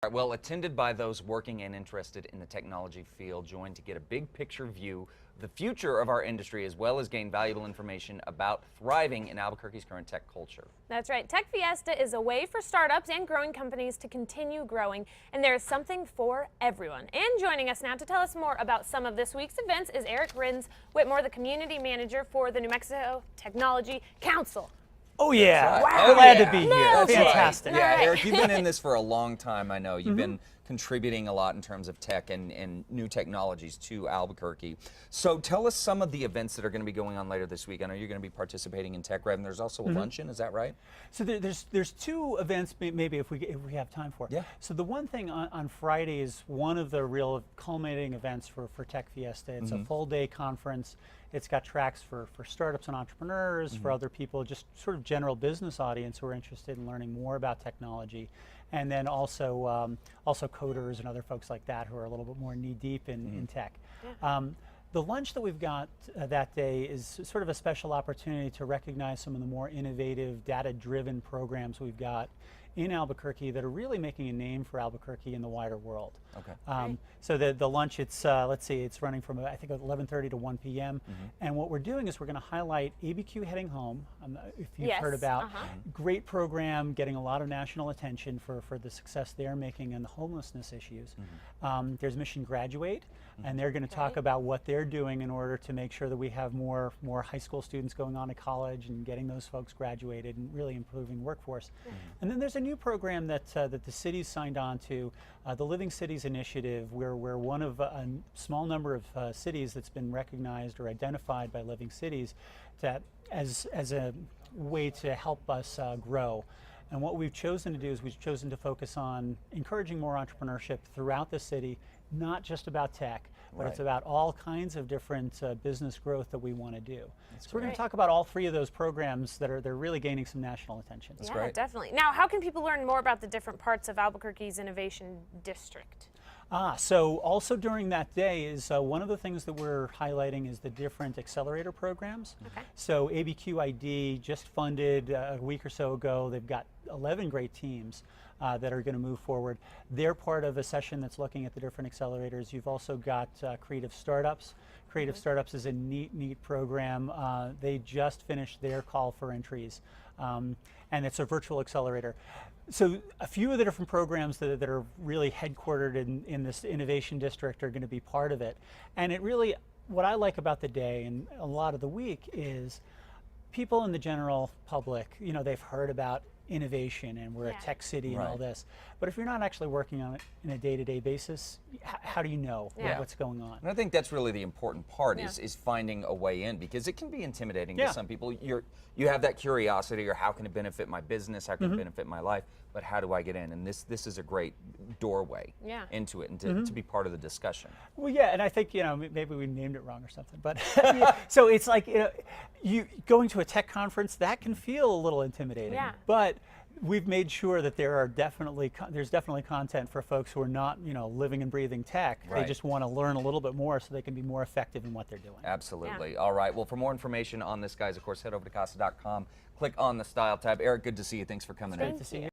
All right, well, attended by those working and interested in the technology field, joined to get a big picture view of the future of our industry, as well as gain valuable information about thriving in Albuquerque's current tech culture. That's right. Tech Fiesta is a way for startups and growing companies to continue growing, and there is something for everyone. And joining us now to tell us more about some of this week's events is Eric Rins Whitmore, the community manager for the New Mexico Technology Council. Oh yeah, Right. glad Oh, to be yeah. here. That's Fantastic. Right. Yeah, All right. Eric, you've been in this for a long time, I know. You've been contributing a lot in terms of tech and new technologies to Albuquerque. So tell us some of the events that are going to be going on later this week. I know you're going to be participating in Tech Rev, and there's also a luncheon, is that right? So there's two events maybe if we have time for. Yeah. So the one thing on Friday is one of the real culminating events for Tech Fiesta. It's a full day conference. It's got tracks for startups and entrepreneurs, for other people, just sort of general business audience who are interested in learning more about technology, and then also coders and other folks like that who are a little bit more knee deep in tech. Yeah. The lunch that we've got that day is sort of a special opportunity to recognize some of the more innovative, data-driven programs we've got in Albuquerque that are really making a name for Albuquerque in the wider world. Okay. So the lunch, it's let's see, it's running from I think 11:30 to 1 p.m. And what we're doing is we're going to highlight ABQ Heading Home. If you've heard about, great program, getting a lot of national attention for the success they're making in the homelessness issues. There's Mission Graduate, and they're going to talk about what they're doing in order to make sure that we have more high school students going on to college and getting those folks graduated and really improving workforce. And then there's a new program that the city's signed on to, the Living Cities Initiative. We're one of a small number of cities that's been recognized or identified by Living Cities that as a way to help us grow. And what we've chosen to do is we've chosen to focus on encouraging more entrepreneurship throughout the city, not just about tech, but it's about all kinds of different business growth that we want to do. So we're going to talk about all three of those programs that they're really gaining some national attention. Yeah, great. definitely. Now, how can people learn more about the different parts of Albuquerque's Innovation District? So also during that day is one of the things that we're highlighting is the different accelerator programs. Okay. So ABQID just funded a week or so ago. They've got 11 great teams that are going to move forward. They're part of a session that's looking at the different accelerators. You've also got Creative Startups. Creative Startups is a neat program. They just finished their call for entries, and it's a virtual accelerator. So a few of the different programs that are really headquartered in this innovation district are going to be part of it. And it really, what I like about the day and a lot of the week is people in the general public, you know, they've heard about innovation and we're a tech city and all this, but if you're not actually working on it in a day-to-day basis, how do you know what's going on? And I think that's really the important part is finding a way in, because it can be intimidating to some people. You have that curiosity, or how can it benefit my business, how can it benefit my life, but how do I get in? And this is a great doorway into it, and to be part of the discussion. Well, yeah, and I think, you know, maybe we named it wrong or something, but so it's like, you know, you going to a tech conference, that can feel a little intimidating, but we've made sure that there's definitely content for folks who are not, you know, living and breathing tech. They just want to learn a little bit more so they can be more effective in what they're doing. Absolutely. All right. Well, for more information on this, guys, of course, head over to casa.com. Click on the Style tab. Eric, good to see you. Thanks for coming in. Great to see you.